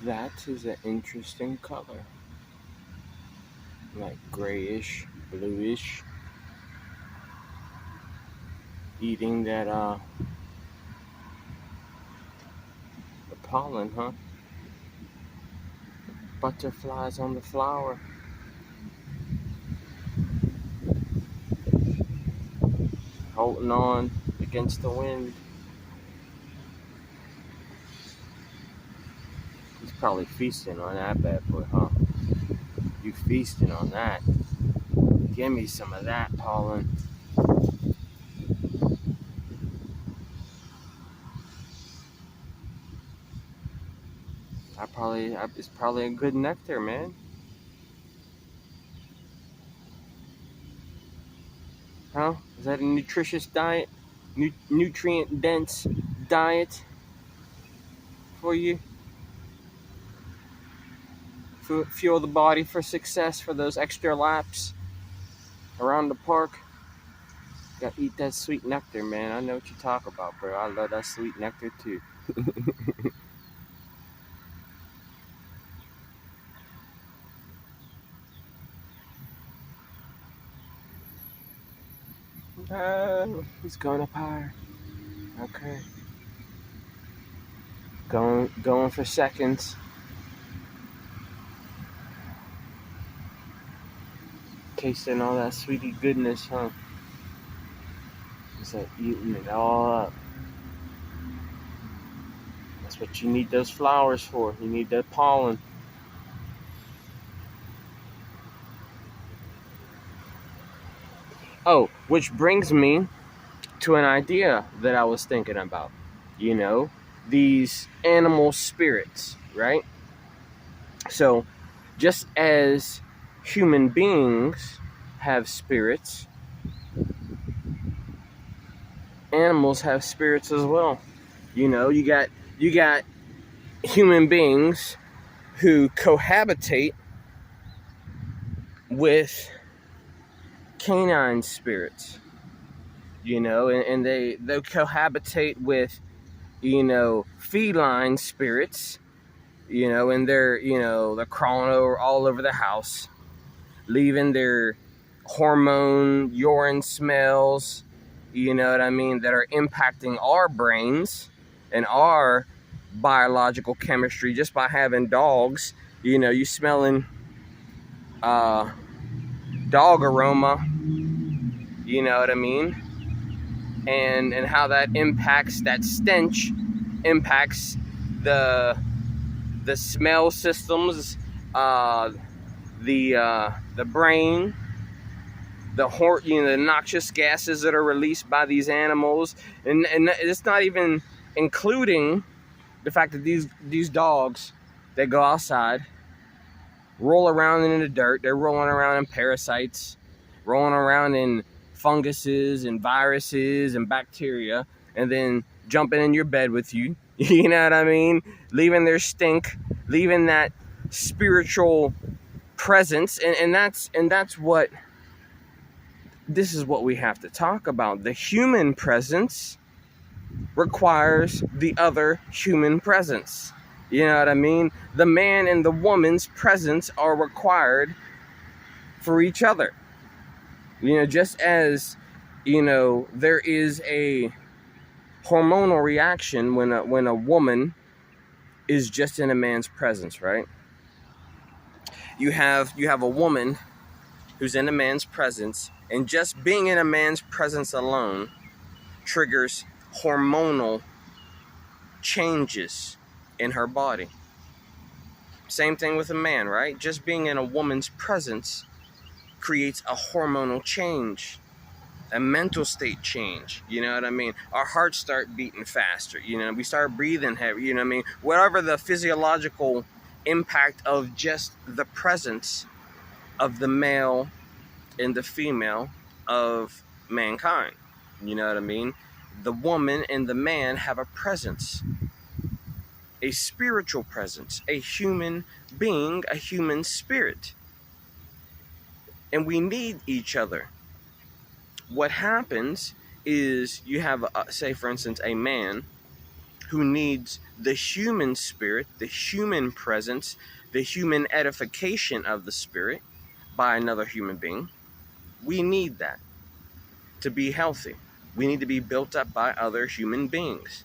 That is an interesting color. Like grayish, bluish. Eating that the pollen, huh? Butterflies on the flower. Holding on against the wind. He's probably feasting on that bad boy, huh? You feasting on that. Give me some of that pollen. It's probably a good nectar, man. Huh? Is that a nutritious diet? Nutrient dense diet for you? Fuel the body for success for those extra laps around the park. Gotta eat that sweet nectar, man. I know what you talk about, bro. I love that sweet nectar too. He's going up higher. Okay. Going for seconds. Tasting all that sweetie goodness, huh? It's like eating it all up. That's what you need those flowers for. You need that pollen. Oh, which brings me to an idea that I was thinking about. You know, these animal spirits, right? So, just as human beings have spirits, animals have spirits as well. You know, you got human beings who cohabitate with canine spirits, you know, and they cohabitate with, you know, feline spirits, you know, and they're crawling all over the house, leaving their hormone urine smells, you know what I mean, that are impacting our brains and our biological chemistry just by having dogs. You know, you smelling uh, dog aroma, you know what I mean, and how that impacts, that stench impacts the smell systems, uh, the brain, the noxious gases that are released by these animals, and it's not even including the fact that these dogs, they go outside, roll around in the dirt, they're rolling around in parasites, rolling around in funguses and viruses and bacteria, and then jumping in your bed with you. You know what I mean? Leaving their stink, leaving that spiritual presence, and that's what this is what we have to talk about. The human presence requires the other human presence. You know what I mean? The man and the woman's presence are required for each other. You know, just as, you know, there is a hormonal reaction when a woman is just in a man's presence, right? You have a woman who's in a man's presence, and just being in a man's presence alone triggers hormonal changes in her body. Same thing with a man, right? Just being in a woman's presence creates a hormonal change, a mental state change. You know what I mean? Our hearts start beating faster. You know, we start breathing heavy. You know what I mean? Whatever the physiological impact of just the presence of the male and the female of mankind. You know what I mean? The woman and the man have a presence, a spiritual presence, a human being, a human spirit. And we need each other. What happens is you have, say, for instance, a man who needs the human spirit, the human presence, the human edification of the spirit by another human being. We need that to be healthy. We need to be built up by other human beings.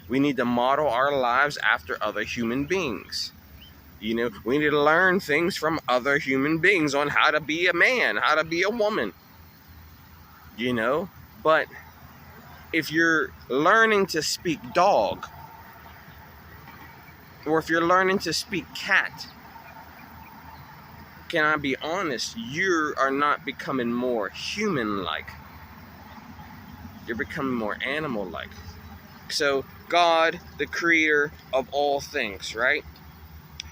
We need to model our lives after other human beings. You know, we need to learn things from other human beings on how to be a man, how to be a woman. You know, but if you're learning to speak dog, or if you're learning to speak cat, can I be honest, you are not becoming more human-like. You're becoming more animal-like. So God, the creator of all things, right?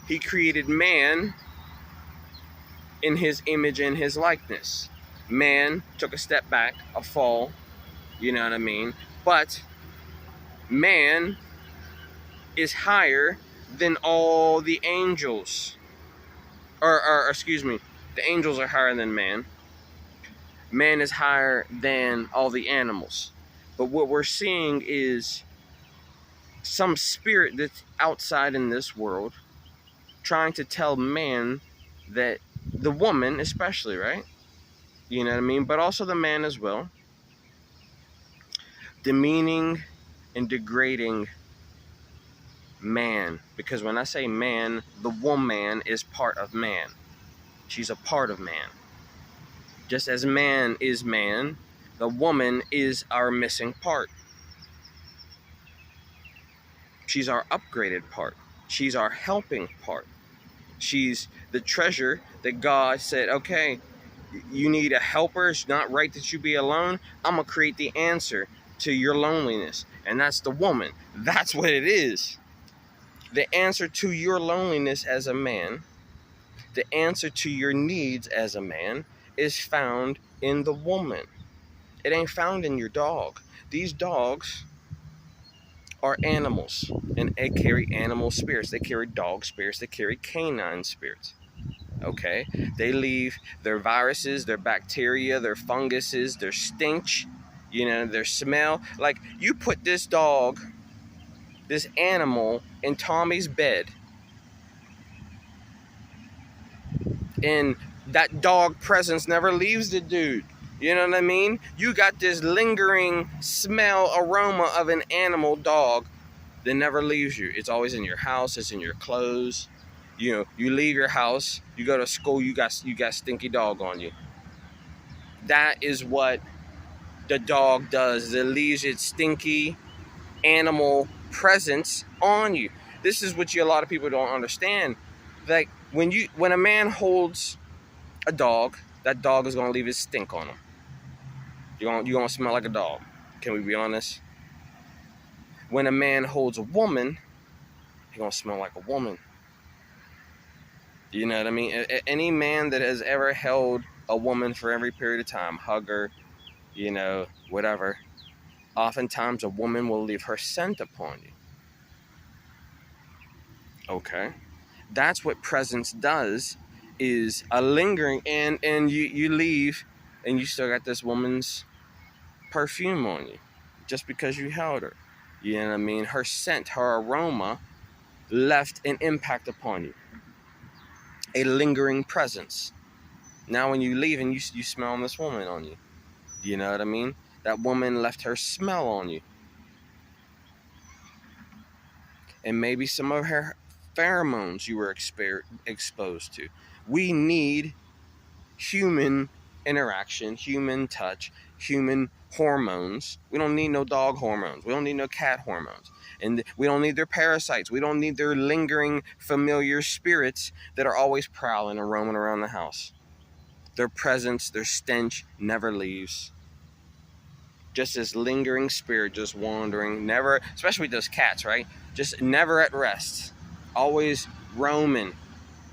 He created man in his image and his likeness. Man took a step back, a fall, you know what I mean? But man is higher than all the angels. Or excuse me, the angels are higher than man. Man is higher than all the animals. But what we're seeing is some spirit that's outside in this world trying to tell man that, the woman especially, right? You know what I mean? But also the man as well. Demeaning and degrading man. Because when I say man, the woman is part of man. She's a part of man. Just as man is man, the woman is our missing part. She's our upgraded part. She's our helping part. She's the treasure that God said, okay, you need a helper. It's not right that you be alone. I'm going to create the answer to your loneliness. And that's the woman. That's what it is. The answer to your loneliness as a man, the answer to your needs as a man, is found in the woman. It ain't found in your dog. These dogs are animals, and they carry animal spirits. They carry dog spirits. They carry canine spirits. Okay? They leave their viruses, their bacteria, their funguses, their stench, you know, their smell. Like, you put this dog, this animal, in Tommy's bed, and that dog presence never leaves the dude. You know what I mean? You got this lingering smell, aroma of an animal dog that never leaves you. It's always in your house. It's in your clothes. You know, you leave your house, you go to school, you got stinky dog on you. That is what the dog does. It leaves its stinky animal presence on you. This is what a lot of people don't understand. Like, when a man holds a dog, that dog is gonna leave his stink on him. You're gonna smell like a dog. Can we be honest? When a man holds a woman, he's gonna smell like a woman. You know what I mean? Any man that has ever held a woman for every period of time, hug her, you know, whatever, oftentimes a woman will leave her scent upon you. Okay? That's what presence does, is a lingering, and you leave and you still got this woman's perfume on you just because you held her. You know what I mean? Her scent, her aroma left an impact upon you. A lingering presence. Now when you leave and you smell this woman on you. You know what I mean? That woman left her smell on you. And maybe some of her pheromones you were exposed to. We need human interaction, human touch, human hormones. We don't need no dog hormones. We don't need no cat hormones. And we don't need their parasites. We don't need their lingering familiar spirits that are always prowling and roaming around the house. Their presence, their stench never leaves. Just this lingering spirit, just wandering, never, especially with those cats, right? Just never at rest. Always roaming,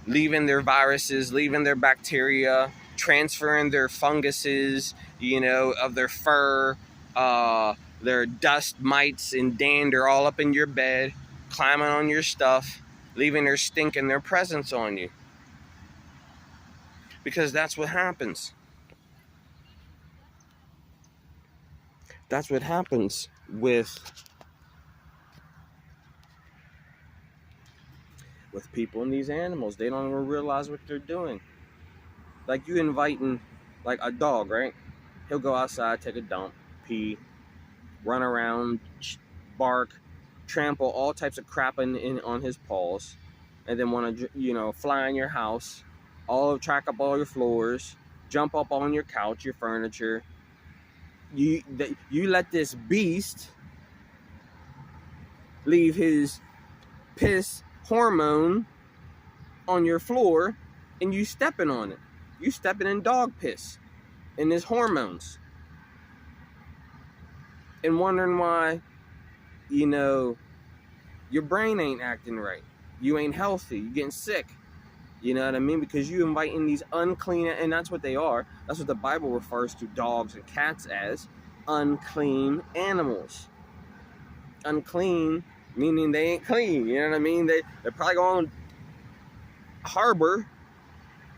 leaving their viruses, leaving their bacteria, transferring their funguses, you know, of their fur, their dust, mites, and dander all up in your bed, climbing on your stuff, leaving their stink and their presence on you. Because that's what happens. That's what happens with with people and these animals. They don't even realize what they're doing. Like you inviting, like a dog, right? He'll go outside, take a dump, pee, run around, bark, trample all types of crap in on his paws, and then want to, fly in your house, track up all your floors, jump up on your couch, your furniture. You let this beast leave his piss hormone on your floor, and you stepping on it. You stepping in dog piss and his hormones, and wondering why, your brain ain't acting right. You ain't healthy. You getting sick. You know what I mean? Because you inviting these unclean, and that's what they are. That's what the Bible refers to dogs and cats as, unclean animals. Unclean meaning they ain't clean. You know what I mean? They're probably going to harbor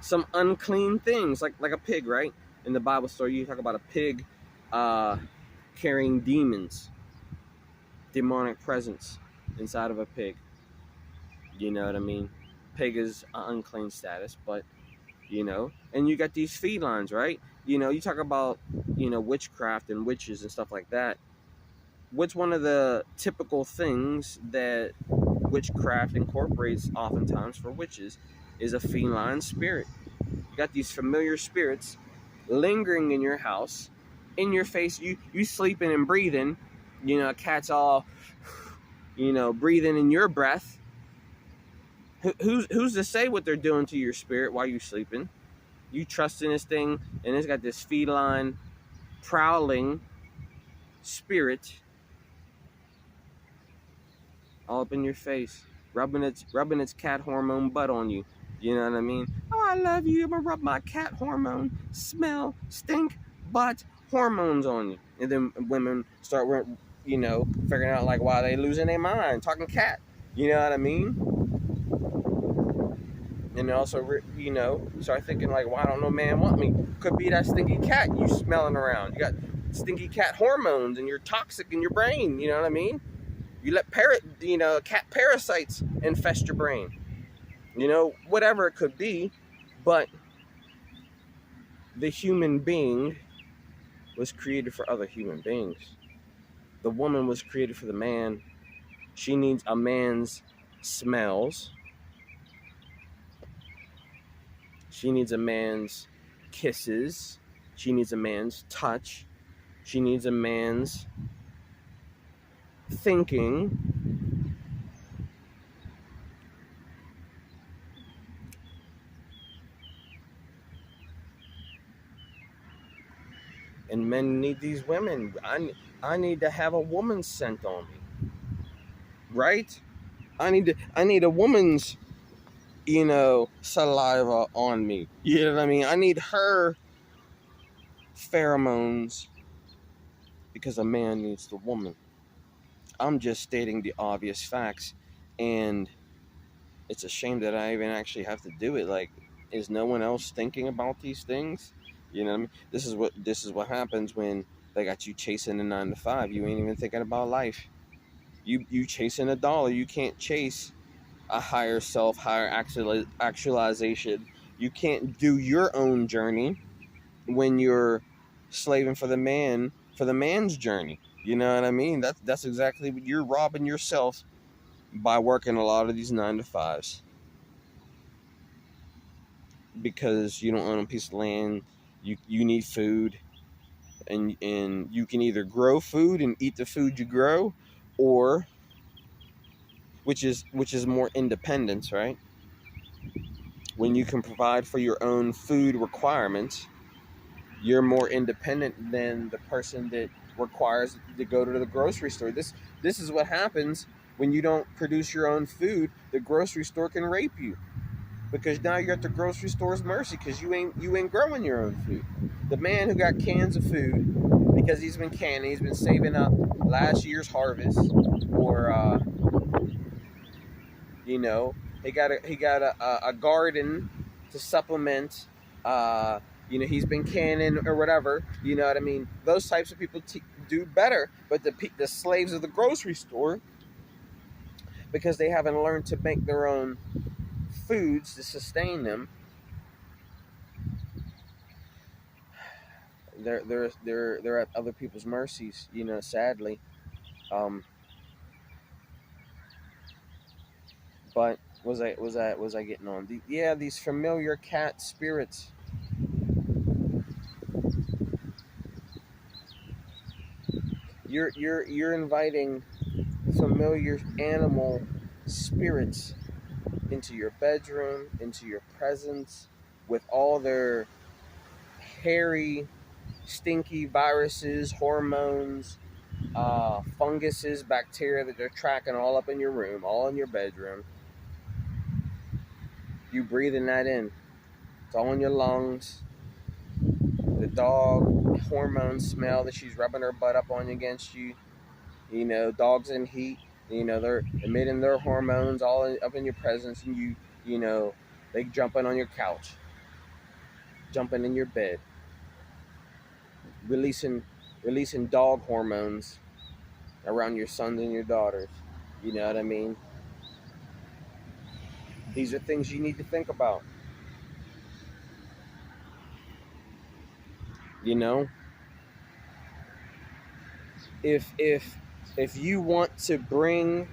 some unclean things, like a pig, right? In the Bible story, you talk about a pig carrying demons, demonic presence inside of a pig. You know what I mean? Pig is an unclean status, but and you got these felines, right? You talk about witchcraft and witches and stuff like that. What's one of the typical things that witchcraft incorporates oftentimes for witches is a feline spirit. You got these familiar spirits lingering in your house, in your face. You sleeping and breathing. A cat's all breathing in your breath. Who's to say what they're doing to your spirit while you sleeping? You trust in this thing, and it's got this feline prowling spirit all up in your face, rubbing its cat hormone butt on you. You know what I mean? Oh, I love you. I'm gonna rub my cat hormone, smell, stink, butt hormones on you. And then women start, figuring out like why they losing their mind, talking cat. You know what I mean? And also, start thinking like, why don't no man want me? Could be that stinky cat you smelling around. You got stinky cat hormones, and you're toxic in your brain. You know what I mean? You let cat parasites infest your brain. Whatever it could be, but the human being was created for other human beings. The woman was created for the man. She needs a man's smells. She needs a man's kisses. She needs a man's touch. She needs a man's thinking. And men need these women. I need to have a woman scent on me. Right? I need a woman's saliva on me. You know what I mean? I need her pheromones because a man needs the woman. I'm just stating the obvious facts, and it's a shame that I even actually have to do it. Like, is no one else thinking about these things? You know what I mean? This is what happens when they got you chasing a 9 to 5. You ain't even thinking about life. You chasing a dollar. You can't chase a higher self, higher actualization. You can't do your own journey when you're slaving for the man's journey. You know what I mean? That's exactly what you're robbing yourself by working a lot of these 9 to 5s. Because you don't own a piece of land, you need food, and you can either grow food and eat the food you grow, or which is more independence, right? When you can provide for your own food requirements, you're more independent than the person that requires to go to the grocery store. This is what happens when you don't produce your own food. The grocery store can rape you, because now you're at the grocery store's mercy because you ain't growing your own food. The man who got cans of food because he's been canning, he's been saving up last year's harvest, or he got a garden to supplement. He's been canning or whatever. You know what I mean? Those types of people do better, but the slaves of the grocery store, because they haven't learned to make their own foods to sustain them, they're at other people's mercies, sadly. Um, but was I getting on? Yeah, these familiar cat spirits. You're inviting familiar animal spirits into your bedroom, into your presence, with all their hairy, stinky viruses, hormones, funguses, bacteria that they're tracking all up in your room, all in your bedroom. You breathing that in. It's all in your lungs. The dog hormone smell that she's rubbing her butt up on against you. Dogs in heat. They're emitting their hormones up in your presence, and they jumping on your couch, jumping in your bed, releasing dog hormones around your sons and your daughters. You know what I mean? These are things you need to think about. You know, if you want to bring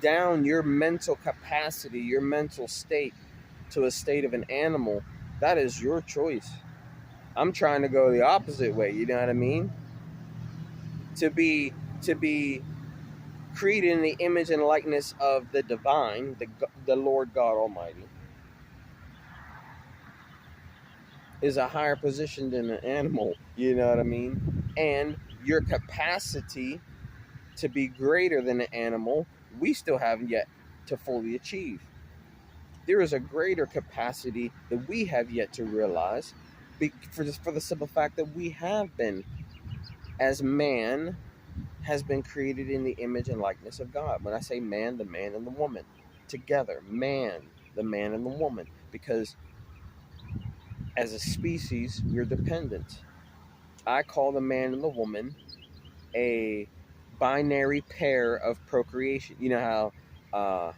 down your mental capacity, your mental state to a state of an animal, that is your choice. I'm trying to go the opposite way, you know what I mean? To be created in the image and likeness of the divine, the Lord God Almighty, is a higher position than an animal, you know what I mean? And your capacity to be greater than an animal, we still haven't yet to fully achieve. There is a greater capacity that we have yet to realize for the simple fact that we have been, as man has been created in the image and likeness of God. When I say man, the man and the woman together. Man, the man and the woman. Because as a species, we're dependent. I call the man and the woman a binary pair of procreation. You know how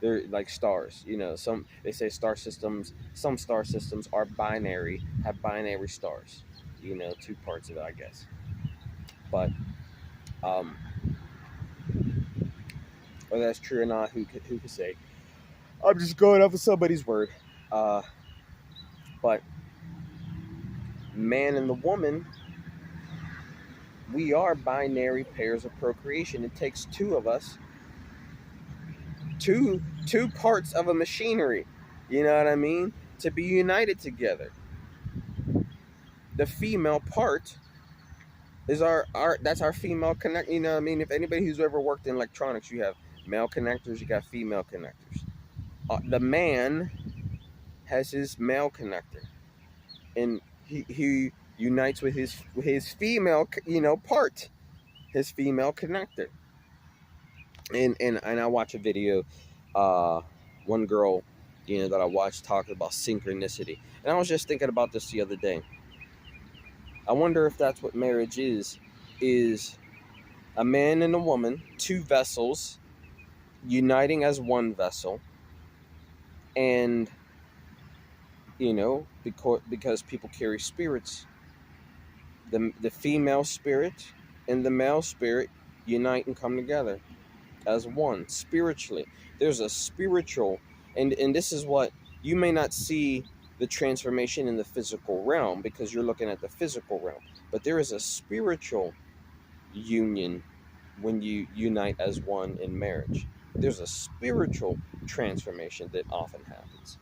they're like stars. They say some star systems are binary, have binary stars. Two parts of it, I guess. But whether that's true or not, who could say? I'm just going off of somebody's word. But man and the woman, we are binary pairs of procreation. It takes two of us, two parts of a machinery, you know what I mean, to be united together. The female part is our that's our female connect. You know what I mean? If anybody who's ever worked in electronics, you have male connectors, you got female connectors. The man has his male connector, and he unites with his female part, his female connector. And I watch a video, one girl, that I watched talking about synchronicity, and I was just thinking about this the other day. I wonder if that's what marriage is a man and a woman, two vessels uniting as one vessel, and because people carry spirits, the female spirit and the male spirit unite and come together as one spiritually. There's a spiritual, and this is what you may not see the transformation in the physical realm because you're looking at the physical realm, but there is a spiritual union when you unite as one in marriage. There's a spiritual transformation that often happens,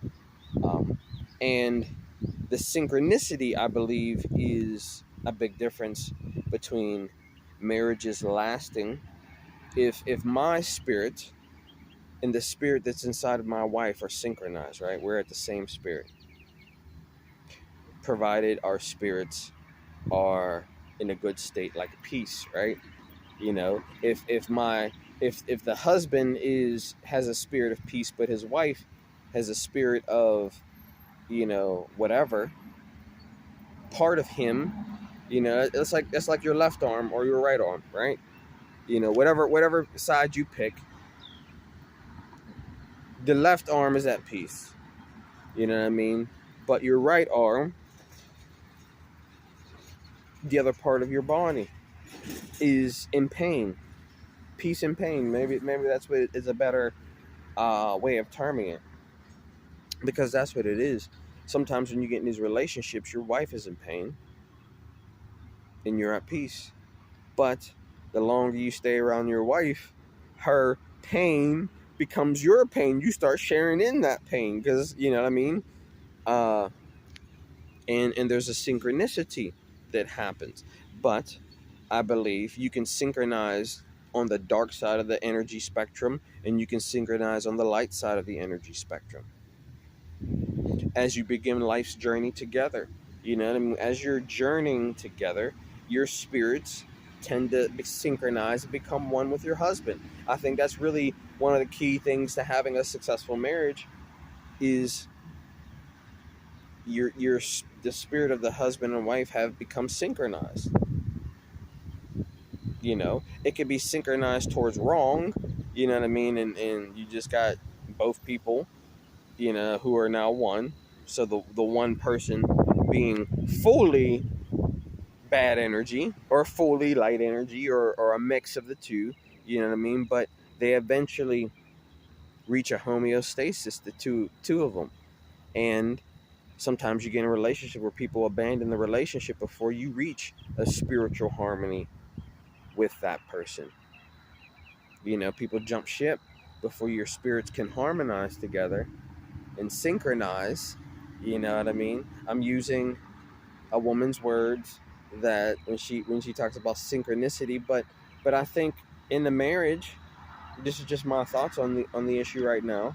and the synchronicity, I believe, is a big difference between marriages lasting. If my spirit and the spirit that's inside of my wife are synchronized, right? We're at the same spirit, provided our spirits are in a good state, like peace, right? If the husband has a spirit of peace, but his wife has a spirit of whatever part of him, it's like your left arm or your right arm, right? Whatever side you pick, The left arm is at peace. You know what I mean? But your right arm, the other part of your body, is in pain. Peace and pain. Maybe that's what is a better way of terming it, because that's what it is. Sometimes when you get in these relationships, your wife is in pain and you're at peace. But the longer you stay around your wife, her pain becomes your pain. You start sharing in that pain because, you know what I mean? Uh, and there's a synchronicity that happens. But I believe you can synchronize on the dark side of the energy spectrum, and you can synchronize on the light side of the energy spectrum as you begin life's journey together. You know what I mean? As you're journeying together, your spirits tend to synchronize and become one with your husband. I think that's really one of the key things to having a successful marriage is your the spirit of the husband and wife have become synchronized. You know, it could be synchronized towards wrong, you know what I mean, and you just got both people, you know, who are now one. So the one person being fully bad energy or fully light energy, or a mix of the two, you know what I mean, but they eventually reach a homeostasis, the two of them. And sometimes you get in a relationship where people abandon the relationship before you reach a spiritual harmony with that person. You know, people jump ship before your spirits can harmonize together and synchronize. You know what I mean? I'm using a woman's words that when she talks about synchronicity, but I think in the marriage, this is just my thoughts on the issue right now.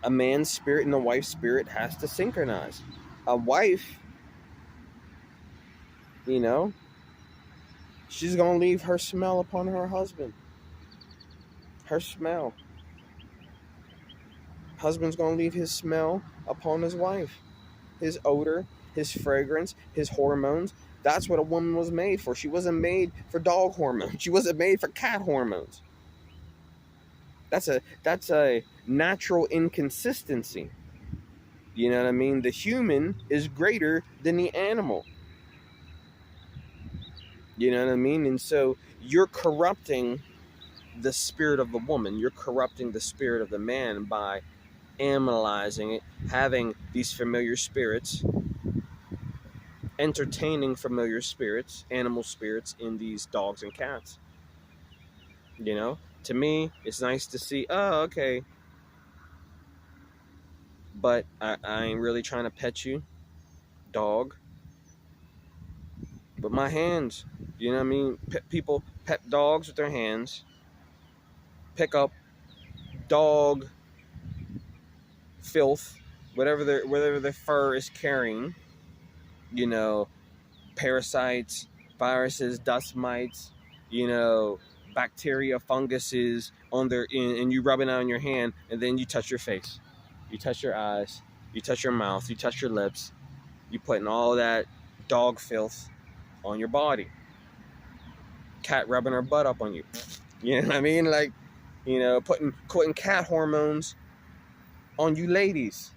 A man's spirit and a wife's spirit has to synchronize. A wife, you know, she's gonna leave her smell upon her husband. Her smell. Husband's gonna leave his smell upon his wife. His odor, his fragrance, his hormones. That's what a woman was made for. She wasn't made for dog hormones. She wasn't made for cat hormones. That's a natural inconsistency. You know what I mean? The human is greater than the animal. You know what I mean? And so you're corrupting the spirit of the woman. You're corrupting the spirit of the man by analyzing it, having these familiar spirits, entertaining familiar spirits, animal spirits in these dogs and cats. You know, to me, it's nice to see, oh, okay, but I ain't really trying to pet you, dog. But my hands, you know what I mean? People pet dogs with their hands, pick up dog filth, whatever their fur is carrying, you know, parasites, viruses, dust mites, you know, bacteria, funguses on and you rub it on your hand, and then you touch your face, you touch your eyes, you touch your mouth, you touch your lips, you putting all that dog filth on your body. Cat rubbing her butt up on you. You know what I mean? Like, you know, putting cat hormones on you ladies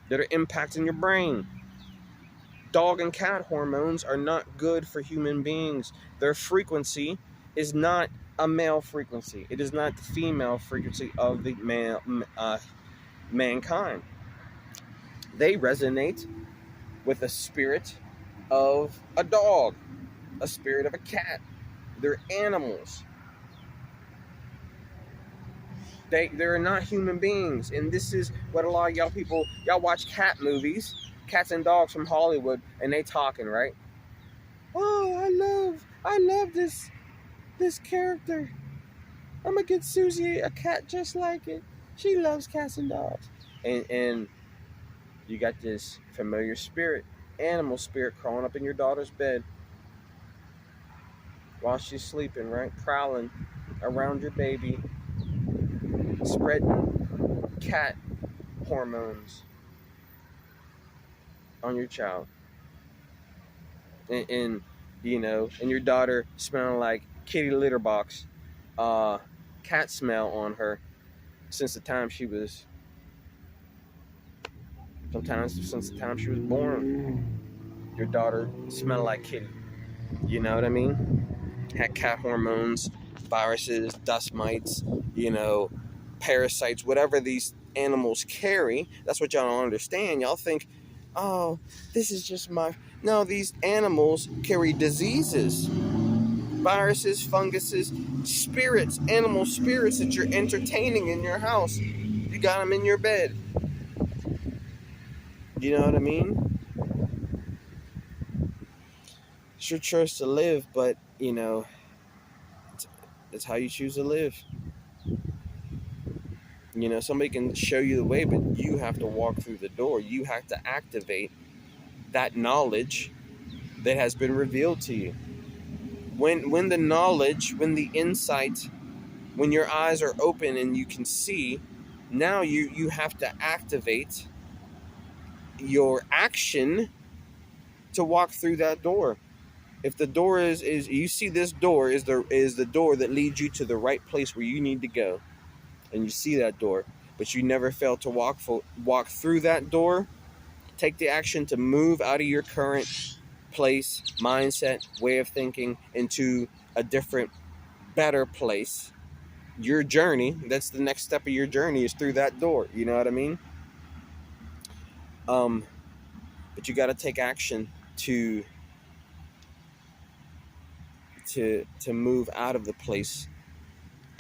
that are impacting your brain. Dog and cat hormones are not good for human beings. Their frequency is not a male frequency. It is not the female frequency of the mankind. They resonate with a spirit of a dog, a spirit of a cat. They're animals. They're not human beings, and this is what a lot of y'all watch cat movies, cats and dogs from Hollywood, and they talking, right? Oh, I love this character. I'm gonna get Susie a cat just like it. She loves cats and dogs. And you got this familiar spirit, animal spirit, crawling up in your daughter's bed while she's sleeping, right? Prowling around your baby, spreading cat hormones on your child. And you know, and your daughter smelling like kitty litter box, cat smell on her. since the time she was born. Your daughter smelled like kitty. You know what I mean? Had cat hormones, viruses, dust mites, parasites, whatever these animals carry. That's what y'all don't understand. Y'all think, oh, this is just my. No, these animals carry diseases, viruses, funguses, spirits, animal spirits that you're entertaining in your house. You got them in your bed. You know what I mean? It's your choice to live, but, it's how you choose to live. Somebody can show you the way, but you have to walk through the door. You have to activate that knowledge that has been revealed to you. When the knowledge, when the insight, when your eyes are open and you can see, now you have to activate your action to walk through that door. If the door is you see this door is the door that leads you to the right place where you need to go, and you see that door, but you never fail to walk through that door, take the action to move out of your current place, mindset, way of thinking into a different, better place. Your journey, that's the next step of your journey, is through that door. You know what I mean? But you got to take action to move out of the place,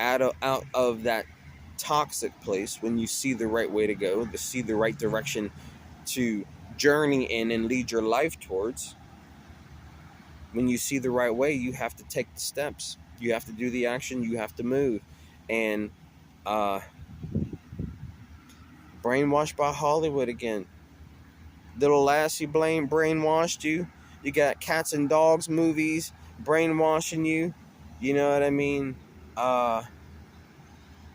out of that toxic place. When you see the right way to go, to see the right direction to journey in and lead your life towards, when you see the right way, you have to take the steps, you have to do the action, you have to move. And brainwashed by Hollywood again. Little Lassie brainwashed you. You got cats and dogs movies brainwashing you. You know what I mean?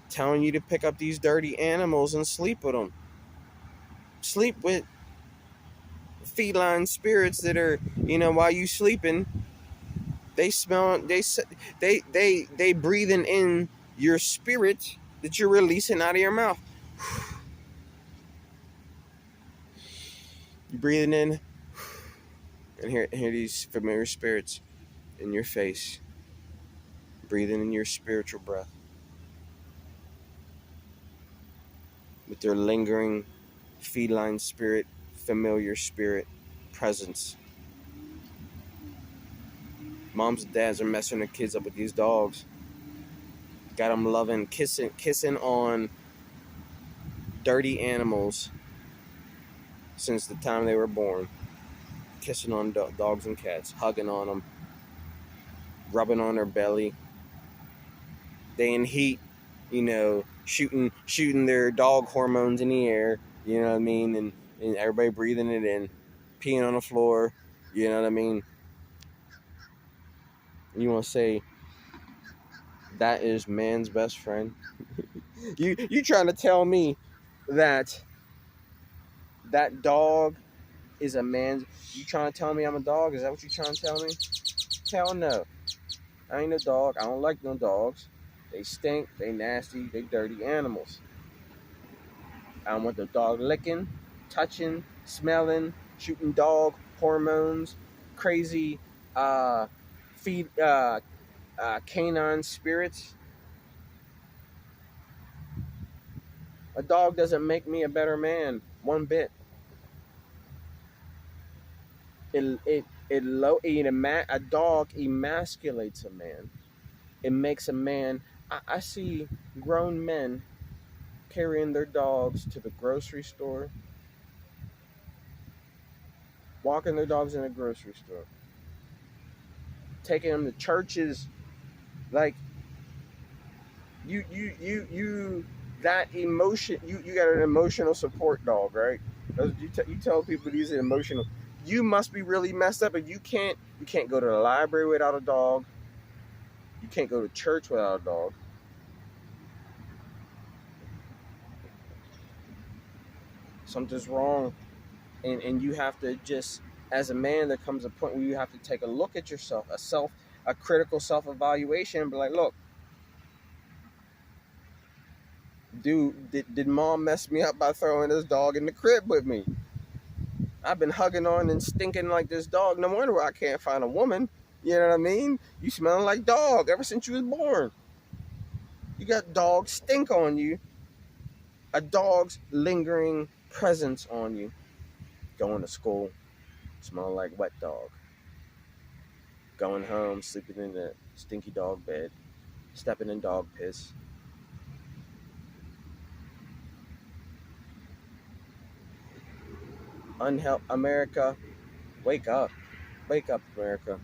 Telling you to pick up these dirty animals and sleep with them. Sleep with feline spirits that are, while you sleeping, they smell, they breathing in your spirit that you're releasing out of your mouth. You're breathing in, and hear these familiar spirits in your face, breathing in your spiritual breath with their lingering feline spirit, familiar spirit presence. Moms and dads are messing their kids up with these dogs. Got them loving, kissing on dirty animals since the time they were born. Kissing on dogs and cats, hugging on them, rubbing on their belly. They in heat, shooting their dog hormones in the air, you know what I mean? And everybody breathing it in, peeing on the floor, you know what I mean? You want to say that is man's best friend? You trying to tell me that dog is a man's? You trying to tell me I'm a dog? Is that what you trying to tell me? Hell no. I ain't no dog. I don't like no dogs. They stink. They nasty. They dirty animals. I don't want the dog licking, touching, smelling, shooting dog hormones, crazy canine spirits. A dog doesn't make me a better man one bit. A dog emasculates a man. It makes a man. I see grown men carrying their dogs to the grocery store, walking their dogs in the grocery store, taking them to churches. Like you that emotion. You got an emotional support dog, right? You tell people these are emotional. You must be really messed up if you can't go to the library without a dog. You can't go to church without a dog. Something's wrong. And you have to just, as a man, there comes a point where you have to take a look at yourself, a critical self-evaluation, and be like, look, Did mom mess me up by throwing this dog in the crib with me? I've been hugging on and stinking like this dog. No wonder I can't find a woman. You know what I mean? You smelling like dog ever since you was born. You got dog stink on you. A dog's lingering presence on you. Going to school, smelling like wet dog. Going home, sleeping in a stinky dog bed. Stepping in dog piss. America, wake up. Wake up, America.